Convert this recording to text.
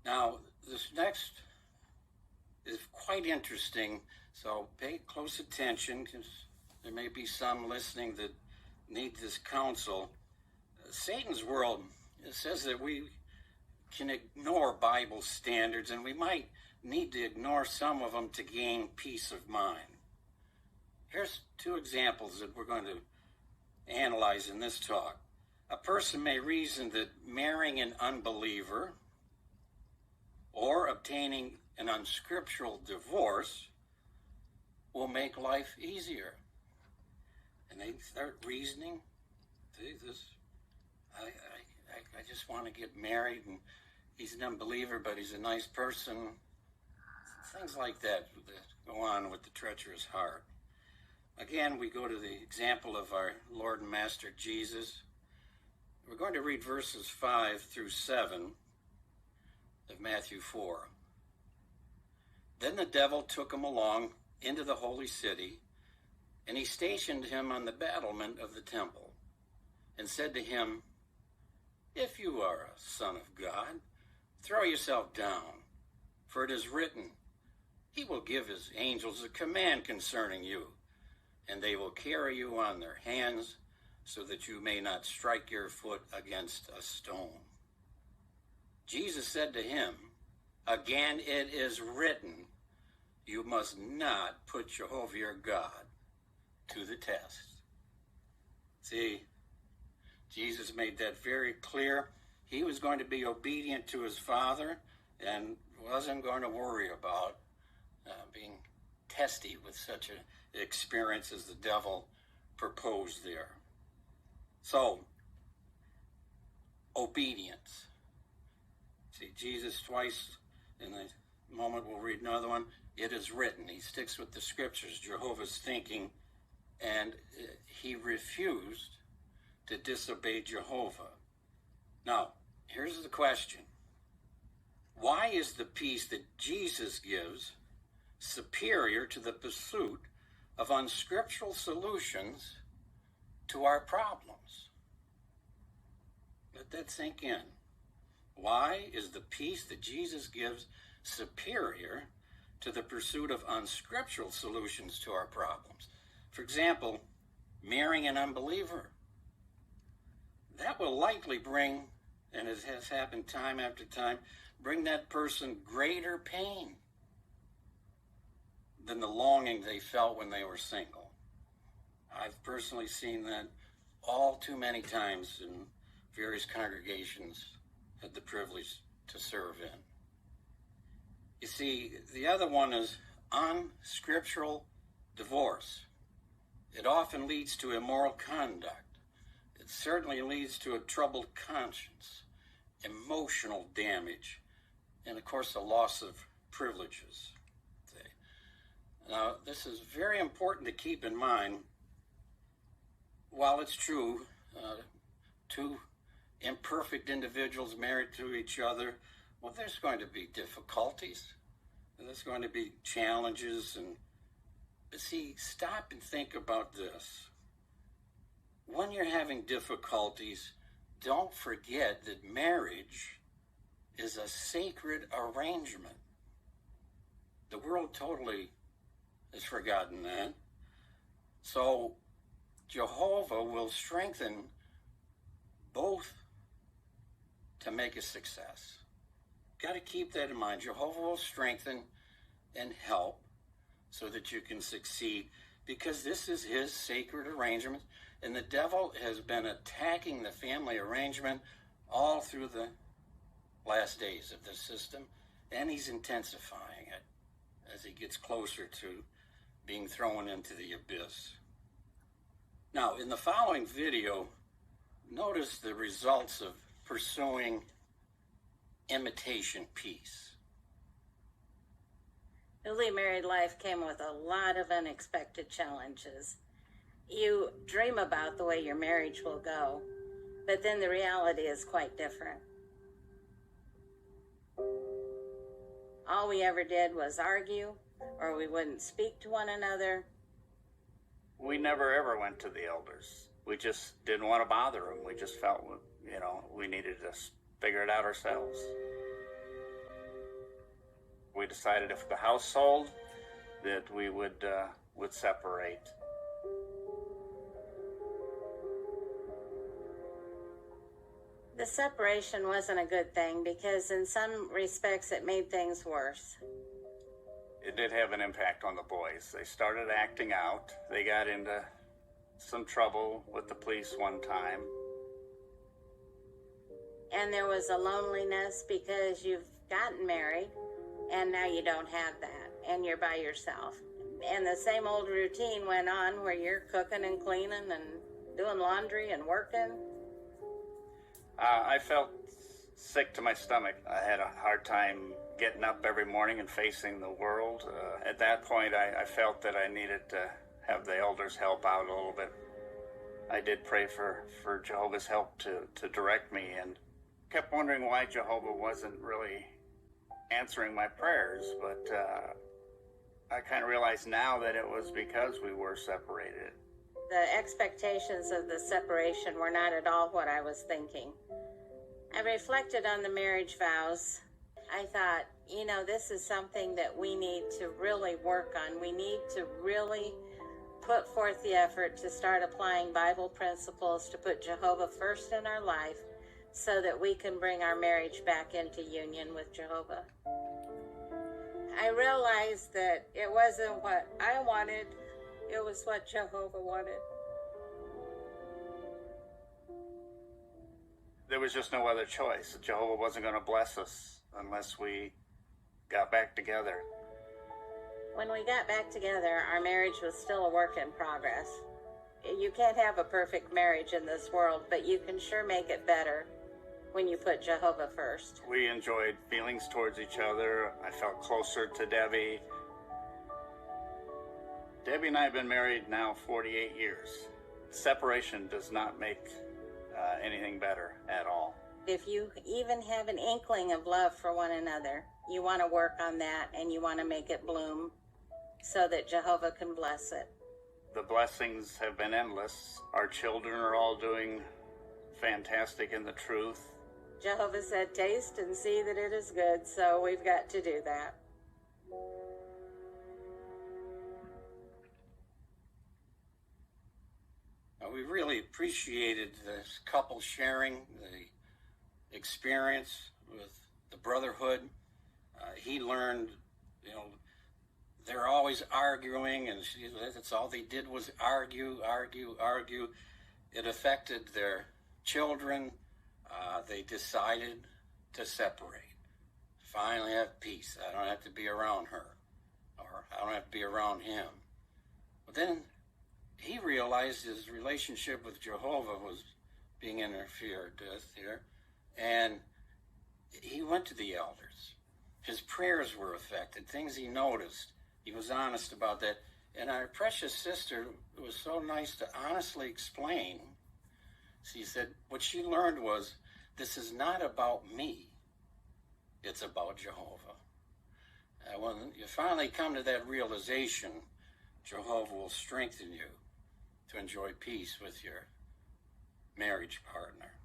Now, this next is quite interesting, so pay close attention because there may be some listening that need this counsel. Satan's world, it says that we can ignore Bible standards, and we might need to ignore some of them to gain peace of mind. Here's two examples that we're going to analyze in this talk. A person may reason that marrying an unbeliever or obtaining an unscriptural divorce will make life easier. And they start reasoning, I just want to get married, and he's an unbeliever, but he's a nice person. Things like that go on with the treacherous heart. Again, we go to the example of our Lord and Master Jesus. We're going to read verses 5 through 7 of Matthew 4. Then the devil took him along into the holy city, and he stationed him on the battlement of the temple, and said to him, "If you are a son of God, throw yourself down, for it is written, He will give His angels a command concerning you, and they will carry you on their hands, so that you may not strike your foot against a stone." Jesus said to him, "Again it is written, you must not put Jehovah your God to the test." See, Jesus made that very clear. He was going to be obedient to his Father and wasn't going to worry about being testy with such an experience as the devil proposed there. So, obedience. See, Jesus twice, in a moment we'll read another one, it is written. He sticks with the scriptures, Jehovah's thinking, and he refused to disobey Jehovah. Now, here's the question. Why is the peace that Jesus gives superior to the pursuit of unscriptural solutions to our problems? Let that sink in. Why is the peace that Jesus gives superior to the pursuit of unscriptural solutions to our problems? For example, marrying an unbeliever. That will likely bring, and it has happened time after time, bring that person greater pain than the longing they felt when they were single. I've personally seen that all too many times in various congregations had the privilege to serve in. You see, the other one is unscriptural divorce. It often leads to immoral conduct. It certainly leads to a troubled conscience, emotional damage, and of course the loss of privileges. Now, this is very important to keep in mind. While it's true, two imperfect individuals married to each other, well, there's going to be difficulties, and there's going to be challenges, but see, stop and think about this. When you're having difficulties, don't forget that marriage is a sacred arrangement. The world totally has forgotten that. So Jehovah will strengthen both to make a success. Got to keep that in mind. Jehovah will strengthen and help so that you can succeed, because this is his sacred arrangement, and the devil has been attacking the family arrangement all through the last days of this system, and he's intensifying it as he gets closer to being thrown into the abyss. Now, in the following video, notice the results of pursuing imitation peace. Newly married life came with a lot of unexpected challenges. You dream about the way your marriage will go, but then the reality is quite different. All we ever did was argue, or we wouldn't speak to one another. We never ever went to the elders. We just didn't want to bother them. We just felt, we needed to figure it out ourselves. decided if the house sold, that we would separate. The separation wasn't a good thing because in some respects it made things worse. It did have an impact on the boys. They started acting out. They got into some trouble with the police one time. And there was a loneliness because you've gotten married and now you don't have that and you're by yourself. And the same old routine went on where you're cooking and cleaning and doing laundry and working. I felt sick to my stomach. I had a hard time getting up every morning and facing the world. At that point, I felt that I needed to have the elders help out a little bit. I did pray for Jehovah's help to direct me, and kept wondering why Jehovah wasn't really answering my prayers, but I kind of realize now that it was because we were separated. The expectations of the separation were not at all what I was thinking. I reflected on the marriage vows. I thought, this is something that we need to really work on. We need to really put forth the effort to start applying Bible principles to put Jehovah first in our life so that we can bring our marriage back into union with Jehovah. I realized that it wasn't what I wanted, it was what Jehovah wanted. There was just no other choice. Jehovah wasn't going to bless us unless we got back together. When we got back together, our marriage was still a work in progress. You can't have a perfect marriage in this world, but you can sure make it better when you put Jehovah first. We enjoyed feelings towards each other. I felt closer to Debbie. Debbie and I have been married now 48 years. Separation does not make anything better at all. If you even have an inkling of love for one another, you want to work on that and you want to make it bloom so that Jehovah can bless it. The blessings have been endless. Our children are all doing fantastic in the truth. Jehovah said, taste and see that it is good, so we've got to do that. We really appreciated this couple sharing the experience with the brotherhood. He learned, they're always arguing, and that's all they did was argue. It affected their children. They decided to separate. Finally have peace. I don't have to be around her, or I don't have to be around him. But then he realized his relationship with Jehovah was being interfered with here, and he went to the elders. His prayers were affected, things he noticed. He was honest about that. And our precious sister was so nice to honestly explain. She said what she learned was, this is not about me, it's about Jehovah. When you finally come to that realization, Jehovah will strengthen you to enjoy peace with your marriage partner.